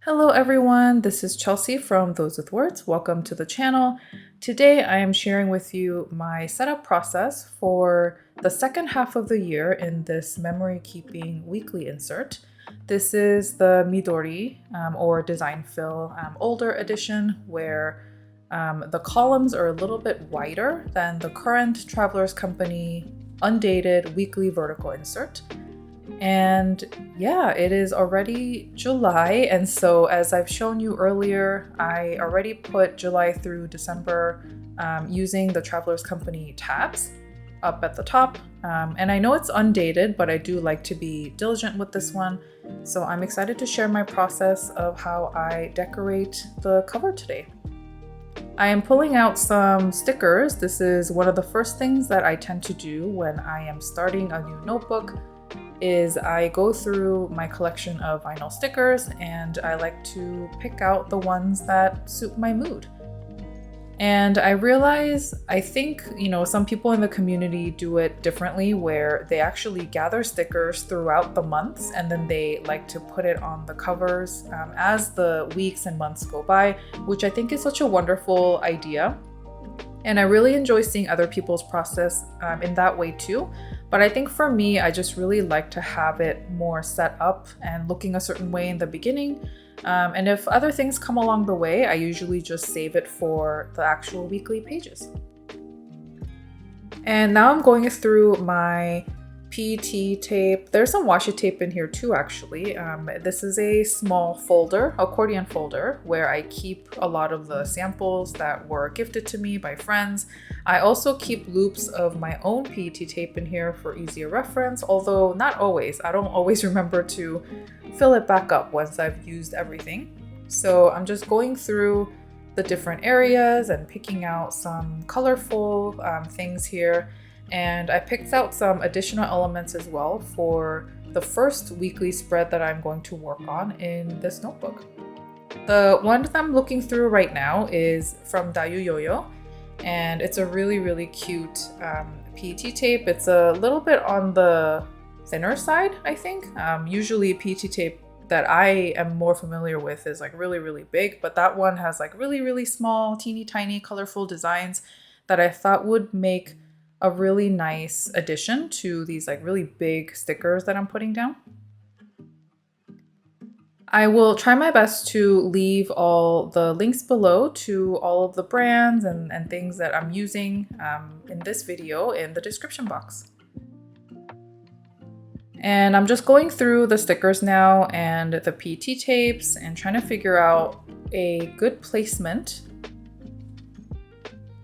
Hello everyone, this is Chelsea from Those with Words. Welcome to the channel. Today I am sharing with you my setup process for the second half of the year in this memory keeping weekly insert. This is the Midori or Design Fill older edition where the columns are a little bit wider than the current Travelers Company undated weekly vertical insert. And yeah, it is already July, and so as I've shown you earlier, I already put July through December using the Travelers Company tabs up at the top. And I know it's undated, but I do like to be diligent with this one. So I'm excited to share my process of how I decorate the cover today. I am pulling out some stickers. This is one of the first things that I tend to do when I am starting a new notebook is I go through my collection of vinyl stickers and I like to pick out the ones that suit my mood. And I realize, I think, some people in the community do it differently where they actually gather stickers throughout the months and then they like to put it on the covers as the weeks and months go by, which I think is such a wonderful idea. And I really enjoy seeing other people's process in that way too. But I think for me, I just really like to have it more set up and looking a certain way in the beginning. And if other things come along the way, I usually just save it for the actual weekly pages. And now I'm going through my PET tape. There's some washi tape in here too, actually. This is a small folder, accordion folder, where I keep a lot of the samples that were gifted to me by friends. I also keep loops of my own PET tape in here for easier reference, although not always. I don't always remember to fill it back up once I've used everything. So I'm just going through the different areas and picking out some colorful things here. And I picked out some additional elements as well for the first weekly spread that I'm going to work on in this notebook. The one that I'm looking through right now is from Dayu Yo-Yo, and it's a really cute PET tape. It's a little bit on the thinner side, I think. Usually PET tape that I am more familiar with is like really big, but that one has like really small, teeny tiny, colorful designs that I thought would make a really nice addition to these like really big stickers that I'm putting down. I will try my best to leave all the links below to all of the brands and things that I'm using in this video in the description box. And I'm just going through the stickers now and the PET tapes and trying to figure out a good placement.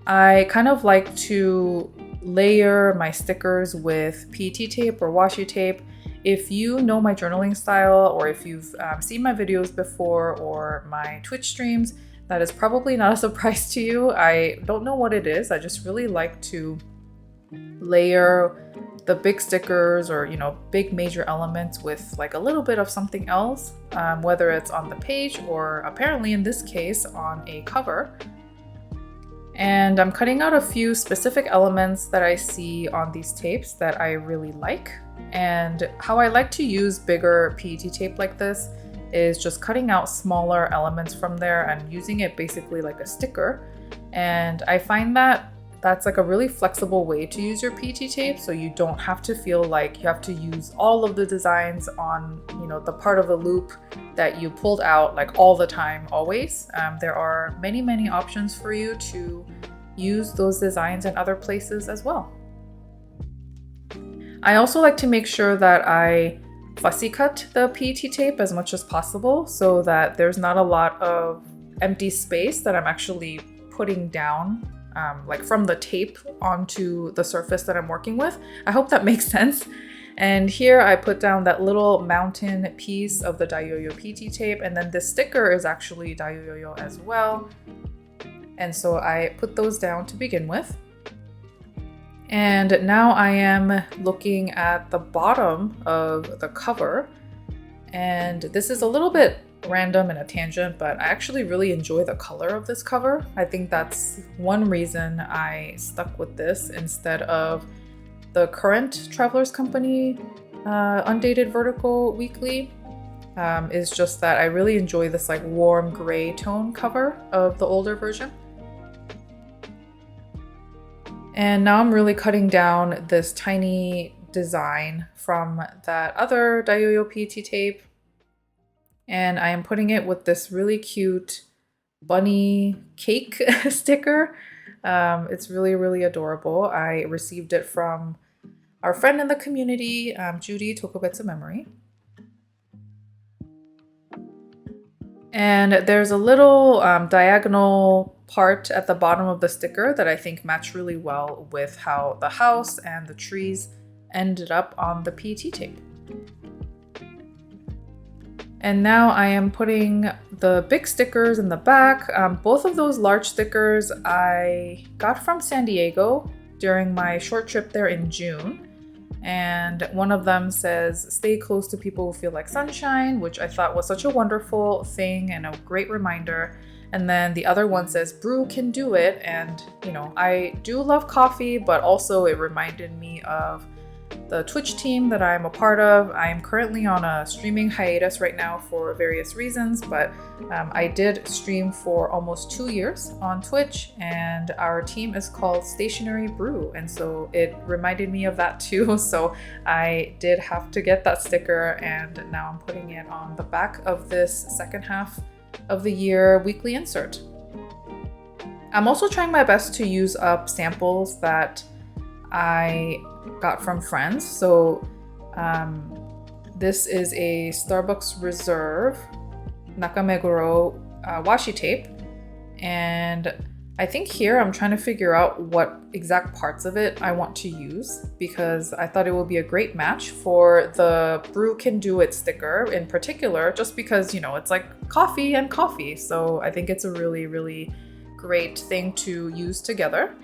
I kind of like to layer my stickers with PET tape or washi tape. If you know my journaling style or if you've seen my videos before or my Twitch streams, that is probably not a surprise to you. I don't know what it is. I just really like to layer the big stickers or big major elements with like a little bit of something else, whether it's on the page or apparently in this case on a cover. And I'm cutting out a few specific elements that I see on these tapes that I really like. And how I like to use bigger PET tape like this is just cutting out smaller elements from there and using it basically like a sticker. And I find that that's like a really flexible way to use your PET tape, so you don't have to feel like you have to use all of the designs on the part of the loop that you pulled out like all the time always. There are many options for you to use those designs in other places as well. I also like to make sure that I fussy cut the PET tape as much as possible so that there's not a lot of empty space that I'm actually putting down like from the tape onto the surface that I'm working with. I hope that makes sense. And here I put down that little mountain piece of the Dayu Yo-Yo PET tape, and then this sticker is actually Dayu Yo-Yo as well. And so I put those down to begin with. And now I am looking at the bottom of the cover. And this is a little bit random and a tangent, but I actually really enjoy the color of this cover. I think that's one reason I stuck with this instead of the current Travelers Company undated vertical weekly. is just that I really enjoy this like warm gray tone cover of the older version. And now I'm really cutting down this tiny design from that other Dayoyo PET tape. And I am putting it with this really cute bunny cake sticker. It's really, really adorable. I received it from our friend in the community, Judy Tokobetsu Memory. And there's a little diagonal part at the bottom of the sticker that I think matched really well with how the house and the trees ended up on the PET tape. And now I am putting the big stickers in the back. Both of those large stickers I got from San Diego during my short trip there in June. And one of them says, "Stay close to people who feel like sunshine," which I thought was such a wonderful thing and a great reminder. And then the other one says, "Brew can do it." And, you know, I do love coffee, but also it reminded me of the Twitch team that I'm a part of. I am currently on a streaming hiatus right now for various reasons, but I did stream for almost 2 years on Twitch, and our team is called Stationary Brew, and so it reminded me of that too. So I did have to get that sticker, and now I'm putting it on the back of this second half of the year weekly insert. I'm also trying my best to use up samples that I got from friends. So this is a Starbucks Reserve Nakameguro washi tape. And I think here I'm trying to figure out what exact parts of it I want to use, because I thought it would be a great match for the Brew Can Do It sticker in particular, just because, you know, it's like coffee and coffee. So I think it's a really, really great thing to use together.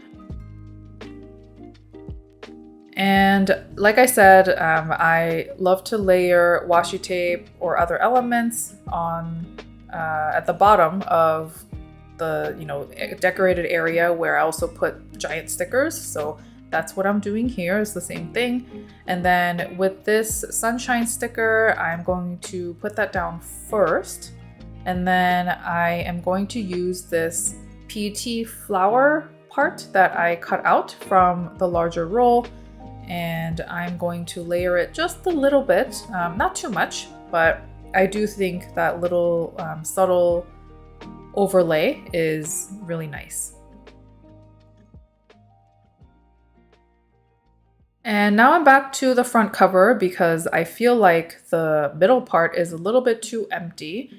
And like I said, I love to layer washi tape or other elements on at the bottom of the, you know, decorated area where I also put giant stickers. So that's what I'm doing here, is the same thing. And then with this sunshine sticker, I'm going to put that down first. And then I am going to use this PET flower part that I cut out from the larger roll. And I'm going to layer it just a little bit, not too much, but I do think that little subtle overlay is really nice. And now I'm back to the front cover because I feel like the middle part is a little bit too empty.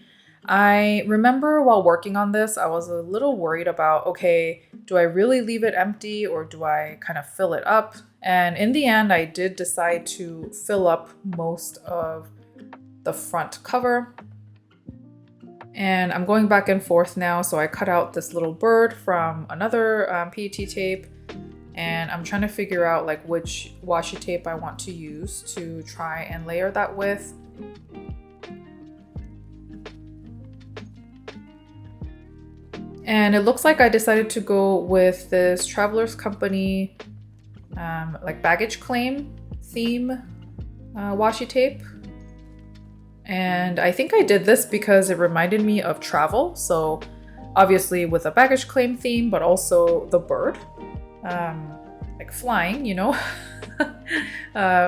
I remember while working on this, I was a little worried about, okay, do I really leave it empty or do I kind of fill it up? And in the end, I did decide to fill up most of the front cover. And I'm going back and forth now. So I cut out this little bird from another PET tape, and I'm trying to figure out like which washi tape I want to use to try and layer that with. And it looks like I decided to go with this Traveler's Company like baggage claim theme washi tape. And I think I did this because it reminded me of travel. So obviously with a baggage claim theme, but also the bird, like flying, you know,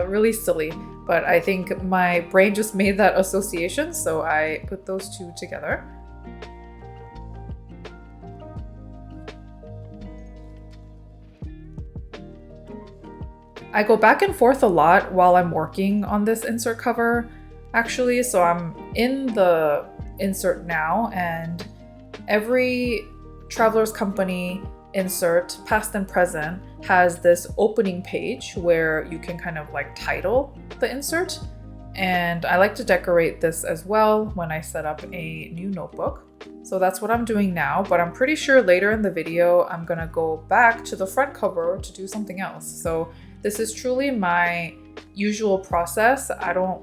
really silly. But I think my brain just made that association. So I put those two together. I go back and forth a lot while I'm working on this insert cover, actually. So I'm in the insert now, and every Traveler's Company insert, past and present, has this opening page where you can kind of like title the insert. And I like to decorate this as well when I set up a new notebook. So that's what I'm doing now, but I'm pretty sure later in the video, I'm gonna go back to the front cover to do something else. So this is truly my usual process. I don't,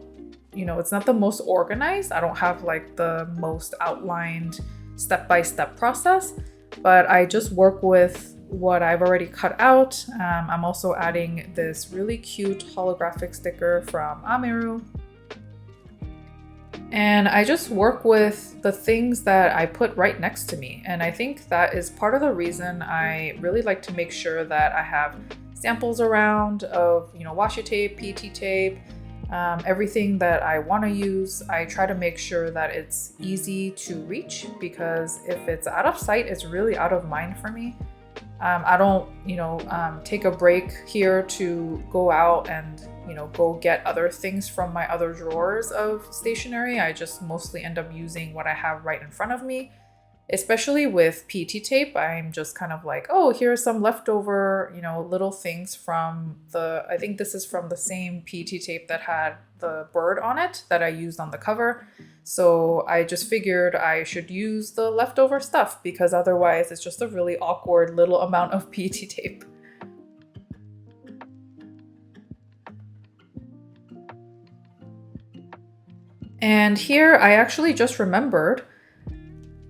you know, it's not the most organized. I don't have like the most outlined step-by-step process, but I just work with what I've already cut out. I'm also adding this really cute holographic sticker from Ameru. And I just work with the things that I put right next to me. And I think that is part of the reason I really like to make sure that I have samples around of, washi tape, PT tape, everything that I want to use. I try to make sure that it's easy to reach, because if it's out of sight, it's really out of mind for me. I don't, take a break here to go out and, go get other things from my other drawers of stationery. I just mostly end up using what I have right in front of me. Especially with PT tape, I'm just kind of like, oh, here's some leftover, little things from I think this is from the same PT tape that had the bird on it that I used on the cover. So I just figured I should use the leftover stuff, because otherwise it's just a really awkward little amount of PT tape. And here I actually just remembered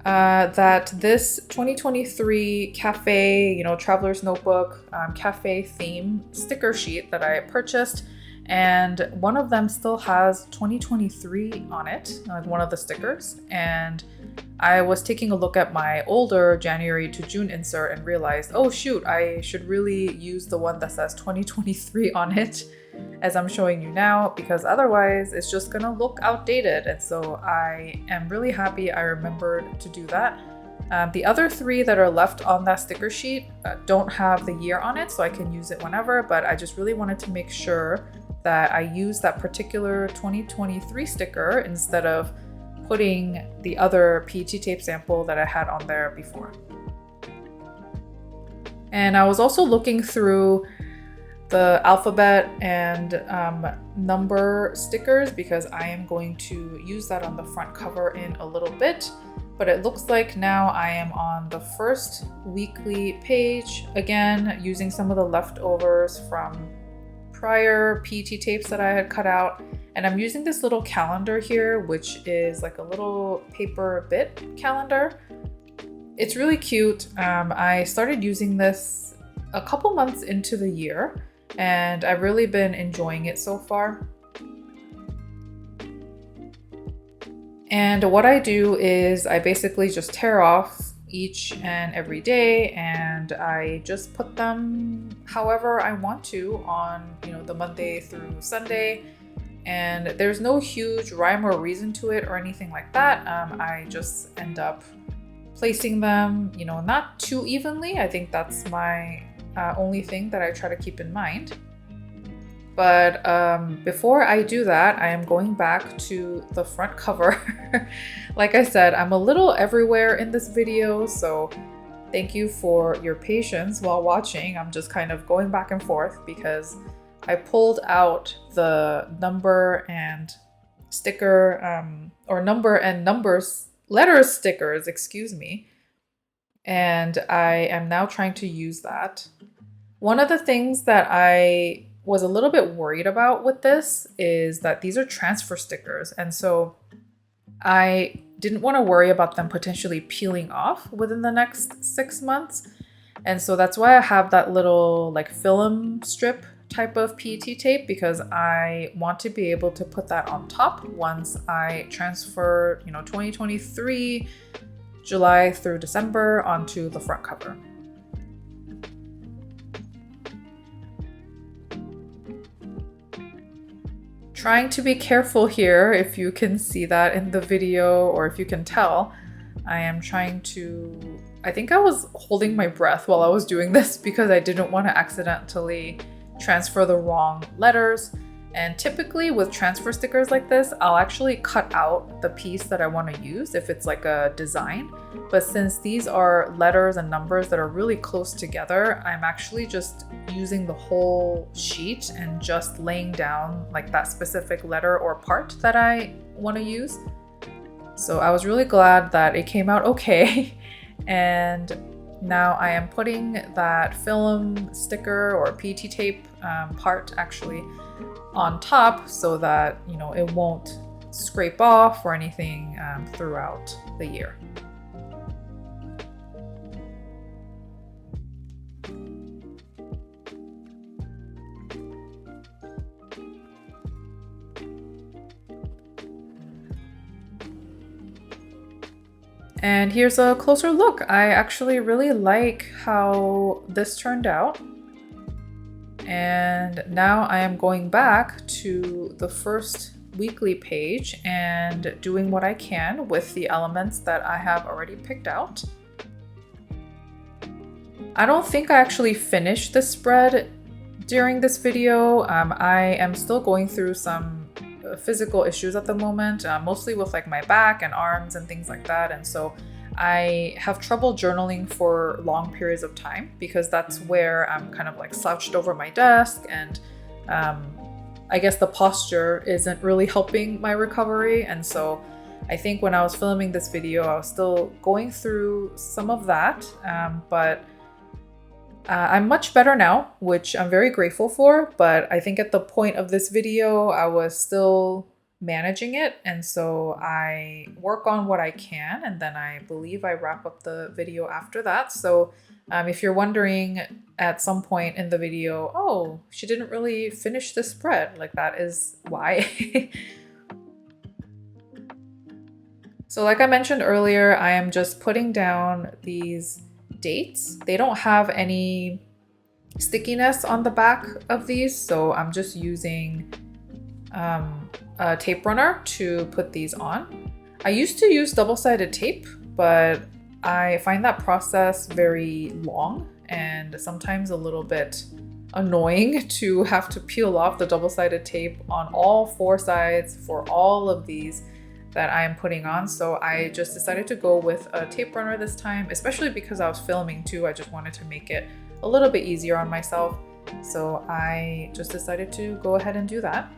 that this 2023 cafe, traveler's notebook, cafe theme sticker sheet that I purchased, and one of them still has 2023 on it, like one of the stickers. And I was taking a look at my older January to June insert and realized, oh shoot, I should really use the one that says 2023 on it, as I'm showing you now, because otherwise it's just gonna look outdated. And so I am really happy I remembered to do that. The other three that are left on that sticker sheet don't have the year on it, so I can use it whenever, but I just really wanted to make sure that I use that particular 2023 sticker instead of putting the other PT tape sample that I had on there before. And I was also looking through the alphabet and number stickers, because I am going to use that on the front cover in a little bit. But it looks like now I am on the first weekly page, again using some of the leftovers from prior PT tapes that I had cut out. And I'm using this little calendar here, which is like a little paper bit calendar. It's really cute. I started using this a couple months into the year, and I've really been enjoying it so far. And what I do is I basically just tear off each and every day, and I just put them however I want to on, the Monday through Sunday. And there's no huge rhyme or reason to it or anything like that. I just end up placing them, not too evenly. I think that's my only thing that I try to keep in mind. But before I do that, I am going back to the front cover. Like I said, I'm a little everywhere in this video, so thank you for your patience while watching. I'm just kind of going back and forth because I pulled out the number and sticker, or number and numbers, letters stickers, excuse me. And I am now trying to use that. One of the things that I was a little bit worried about with this is that these are transfer stickers. And so I didn't want to worry about them potentially peeling off within the next 6 months. And so that's why I have that little like film strip type of PET tape, because I want to be able to put that on top once I transfer, 2023 July through December onto the front cover. Trying to be careful here, if you can see that in the video or if you can tell. I am trying to, I think I was holding my breath while I was doing this because I didn't want to accidentally transfer the wrong letters. And typically with transfer stickers like this, I'll actually cut out the piece that I want to use if it's like a design. But since these are letters and numbers that are really close together, I'm actually just using the whole sheet and just laying down like that specific letter or part that I want to use. So I was really glad that it came out okay. And now I am putting that film sticker or PT tape part actually on top so that, it won't scrape off or anything throughout the year. And here's a closer look. I actually really like how this turned out. And now I am going back to the first weekly page and doing what I can with the elements that I have already picked out. I don't think I actually finished the spread during this video. I am still going through some physical issues at the moment, mostly with like my back and arms and things like that. And so I have trouble journaling for long periods of time because that's where I'm kind of like slouched over my desk, and I guess the posture isn't really helping my recovery. And so I think when I was filming this video, I was still going through some of that, but I'm much better now, which I'm very grateful for. But I think at the point of this video, I was still managing it. And so I work on what I can, and then I believe I wrap up the video after that. So if you're wondering at some point in the video, oh, she didn't really finish the spread, like that is why. So like I mentioned earlier, I am just putting down these dates. They don't have any stickiness on the back of these, so I'm just using a tape runner to put these on. I used to use double-sided tape, but I find that process very long and sometimes a little bit annoying to have to peel off the double-sided tape on all 4 sides for all of these that I am putting on. So I just decided to go with a tape runner this time, especially because I was filming too. I just wanted to make it a little bit easier on myself. So I just decided to go ahead and do that.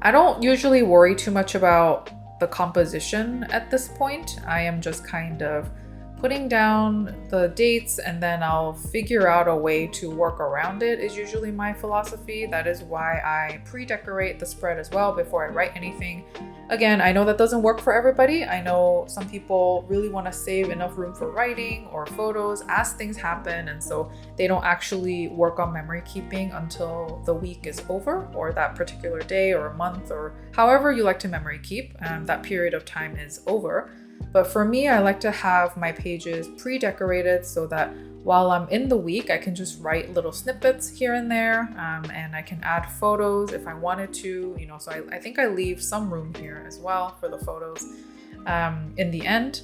I don't usually worry too much about the composition at this point. I am just kind of putting down the dates and then I'll figure out a way to work around it is usually my philosophy. That is why I pre-decorate the spread as well before I write anything. Again, I know that doesn't work for everybody. I know some people really want to save enough room for writing or photos as things happen, and so they don't actually work on memory keeping until the week is over, or that particular day or month, or however you like to memory keep, that period of time is over. But for me, I like to have my pages pre-decorated so that while I'm in the week, I can just write little snippets here and there, and I can add photos if I wanted to, you know, so I think I leave some room here as well for the photos in the end.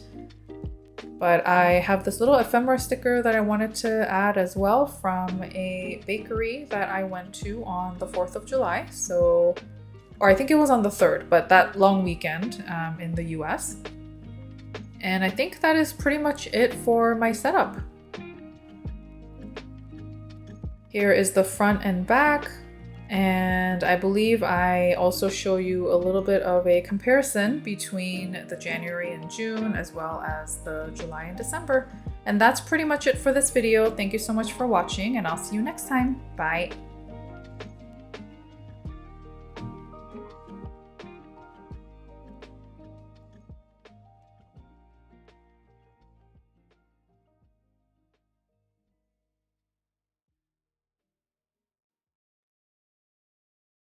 But I have this little ephemera sticker that I wanted to add as well from a bakery that I went to on the 4th of July. So, or I think it was on the 3rd, but that long weekend in the US. And I think that is pretty much it for my setup. Here is the front and back, and I believe I also show you a little bit of a comparison between the January and June as well as the July and December. And that's pretty much it for this video. Thank you so much for watching, and I'll see you next time. Bye!